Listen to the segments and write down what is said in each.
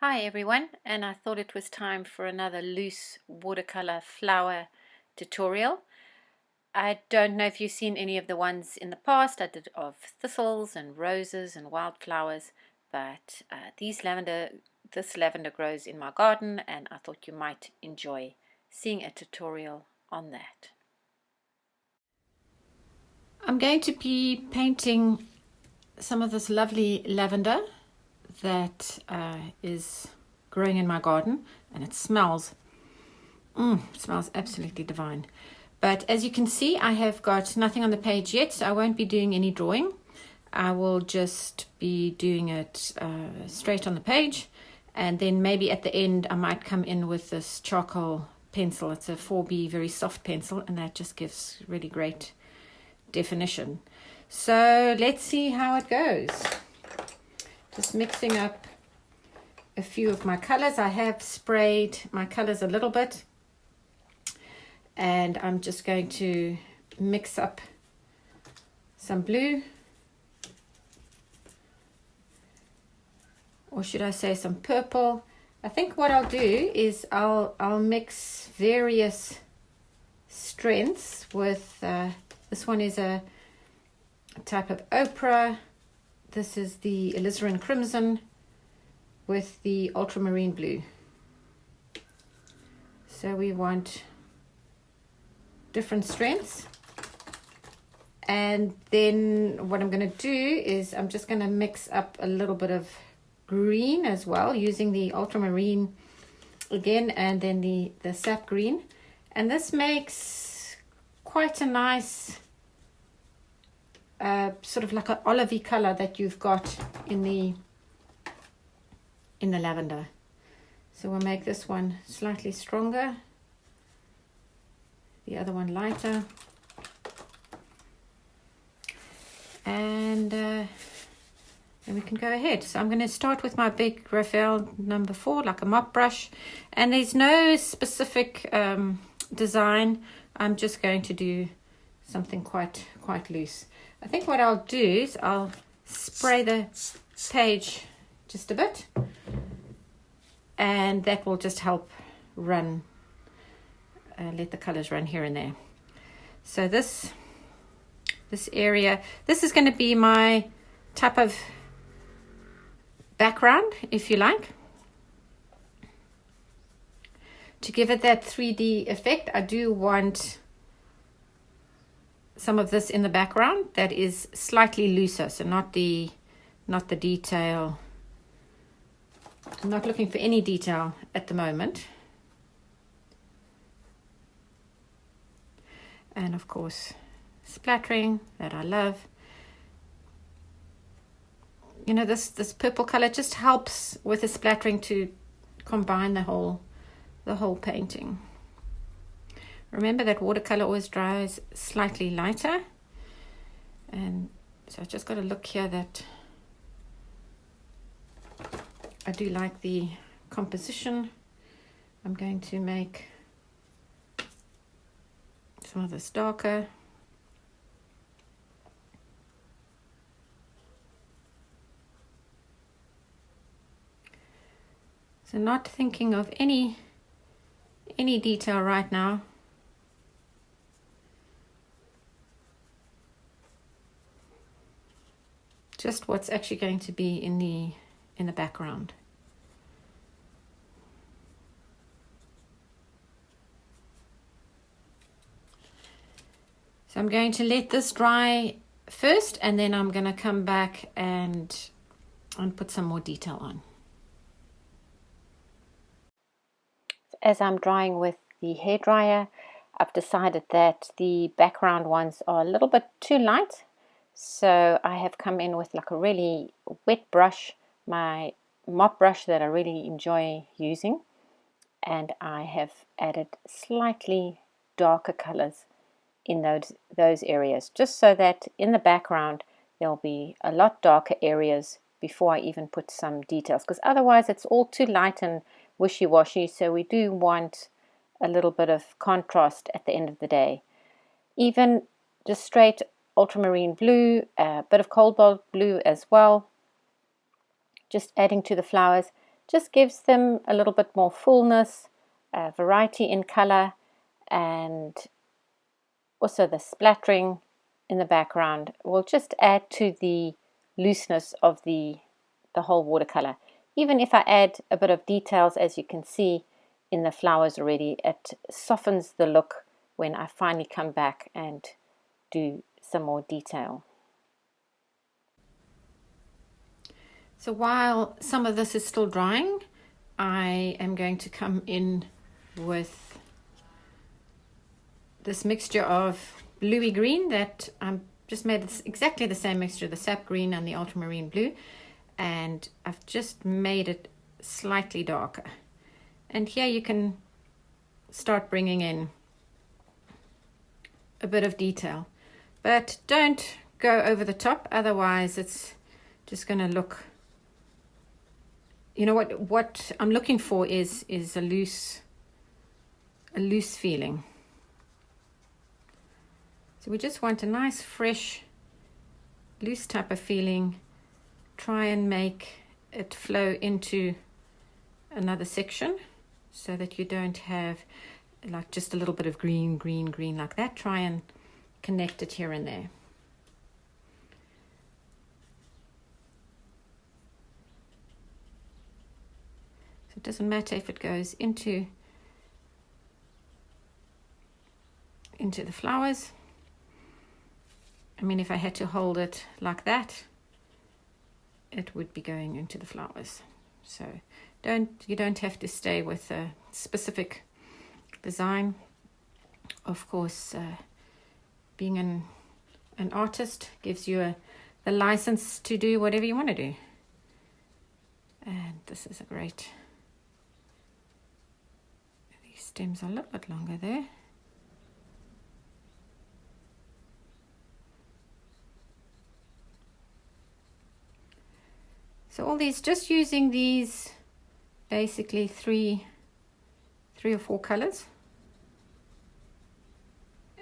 Hi everyone, and I thought it was time for another loose watercolor flower tutorial. I don't know if you've seen any of the ones in the past. I did of thistles and roses and wildflowers, but this lavender grows in my garden, and I thought you might enjoy seeing a tutorial on that. I'm going to be painting some of this lovely lavender that is growing in my garden, and it smells absolutely divine. But as you can see, I have got nothing on the page yet, so I won't be doing any drawing. I will just be doing it straight on the page, and then maybe at the end I might come in with this charcoal pencil. It's a 4B very soft pencil, and that just gives really great definition. So let's see how it goes. Just mixing up a few of my colors. I have sprayed my colors a little bit, and I'm just going to mix up some blue, or should I say some purple. I think what I'll do is I'll mix various strengths with this one is a type of ochre. This is the alizarin crimson with the ultramarine blue. So we want different strengths. And then what I'm going to do is I'm just going to mix up a little bit of green as well, using the ultramarine again, and then the sap green. And this makes quite a nice sort of like an olivey color that you've got in the lavender. So we'll make this one slightly stronger, the other one lighter, and then we can go ahead. So I'm going to start with my big Raphael number 4, like a mop brush, and there's no specific design. I'm just going to do something quite loose. I think what I'll do is I'll spray the page just a bit, and that will just help run, let the colors run here and there. So this area, this is going to be my type of background, if you like. To give it that 3D effect, I do want some of this in the background that is slightly looser, so not the detail. I'm not looking for any detail at the moment. And of course, splattering that I love. You know, this purple color just helps with the splattering to combine the whole painting. Remember that watercolor always dries slightly lighter, and so I've just got to look here that I do like the composition. I'm going to make some of this darker. So not thinking of any detail right now. Just what's actually going to be in the background. So I'm going to let this dry first, and then I'm going to come back and put some more detail on. As I'm drying with the hairdryer, I've decided that the background ones are a little bit too light. So I have come in with like a really wet brush, my mop brush that I really enjoy using, and I have added slightly darker colors in those areas, just so that in the background there'll be a lot darker areas before I even put some details, because otherwise it's all too light and wishy-washy. So we do want a little bit of contrast at the end of the day. Even just straight ultramarine blue, a bit of cobalt blue as well, just adding to the flowers. just gives them a little bit more fullness, variety in color, and also the splattering in the background will just add to the looseness of the whole watercolor. Even if I add a bit of details, as you can see in the flowers already, it softens the look when I finally come back and do some more detail. So while some of this is still drying, I am going to come in with this mixture of bluey green that I'm just made exactly the same mixture, the sap green and the ultramarine blue, and I've just made it slightly darker. And here you can start bringing in a bit of detail, but don't go over the top, otherwise it's just going to look, you know, what I'm looking for is a loose feeling. So we just want a nice, fresh, loose type of feeling. Try and make it flow into another section so that you don't have like just a little bit of green like that. Try and connect it here and there. So it doesn't matter if it goes into the flowers. I mean, if I had to hold it like that, it would be going into the flowers. So you don't have to stay with a specific design. Of course, being an artist gives you the license to do whatever you want to do. And this is a great, these stems are a little bit longer there. So all these, just using these basically three or four colors,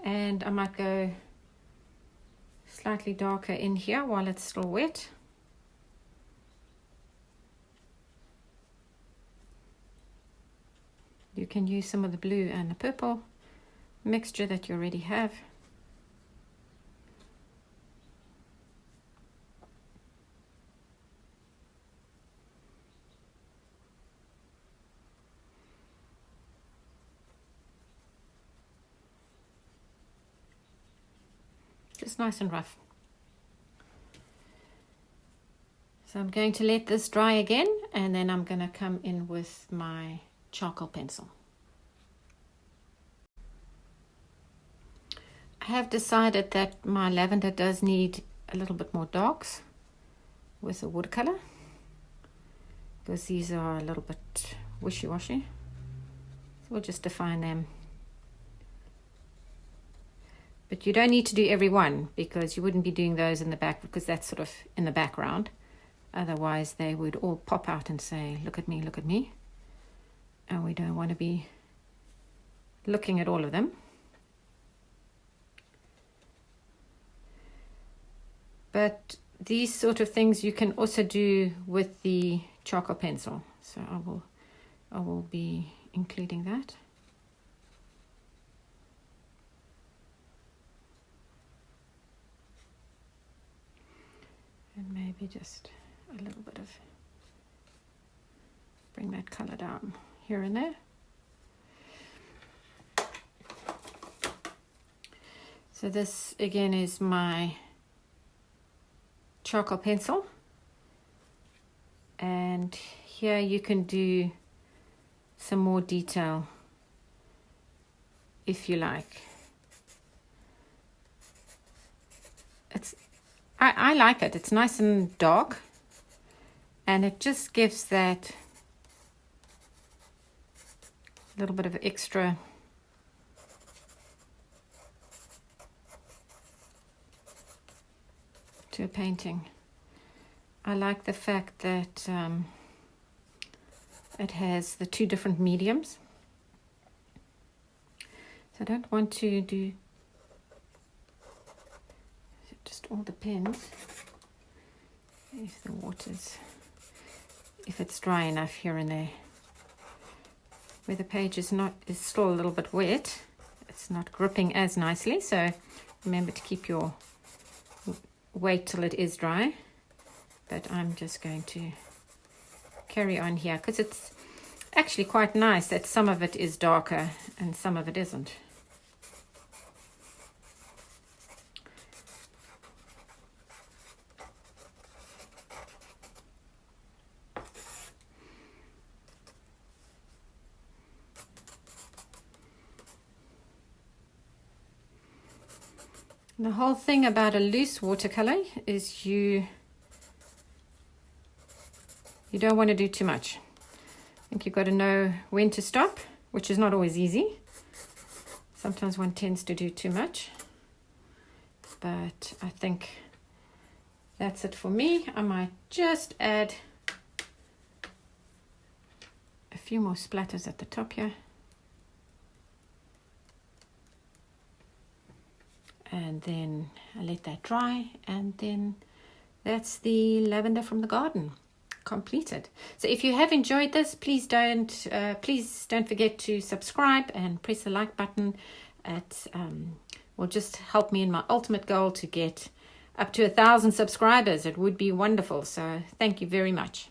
and I might go slightly darker in here while it's still wet. You can use some of the blue and the purple mixture that you already have. Just nice and rough. So I'm going to let this dry again, and then I'm going to come in with my charcoal pencil. I have decided that my lavender does need a little bit more darks with the watercolor, because these are a little bit wishy-washy. So we'll just define them. But you don't need to do every one, because you wouldn't be doing those in the back, because that's sort of in the background. Otherwise they would all pop out and say, look at me, look at me. And we don't want to be looking at all of them. But these sort of things you can also do with the charcoal pencil. So I will be including that. And maybe just a little bit of, bring that color down here and there. So this again is my charcoal pencil, and here you can do some more detail if you like. I like it. It's nice and dark, and it just gives that little bit of extra to a painting. I like the fact that it has the two different mediums. So I don't want to do just all the pins if the water's if it's dry enough here and there. Where the page is still a little bit wet, it's not gripping as nicely, so remember to keep your wait till it is dry. But I'm just going to carry on here because it's actually quite nice that some of it is darker and some of it isn't. The whole thing about a loose watercolor is you don't want to do too much. I think you've got to know when to stop, which is not always easy. Sometimes one tends to do too much. But I think that's it for me. I might just add a few more splatters at the top here. And then I let that dry, and then that's the lavender from the garden completed. So if you have enjoyed this, please don't forget to subscribe and press the like button. It will just help me in my ultimate goal to get up to 1,000 subscribers. It would be wonderful. So thank you very much.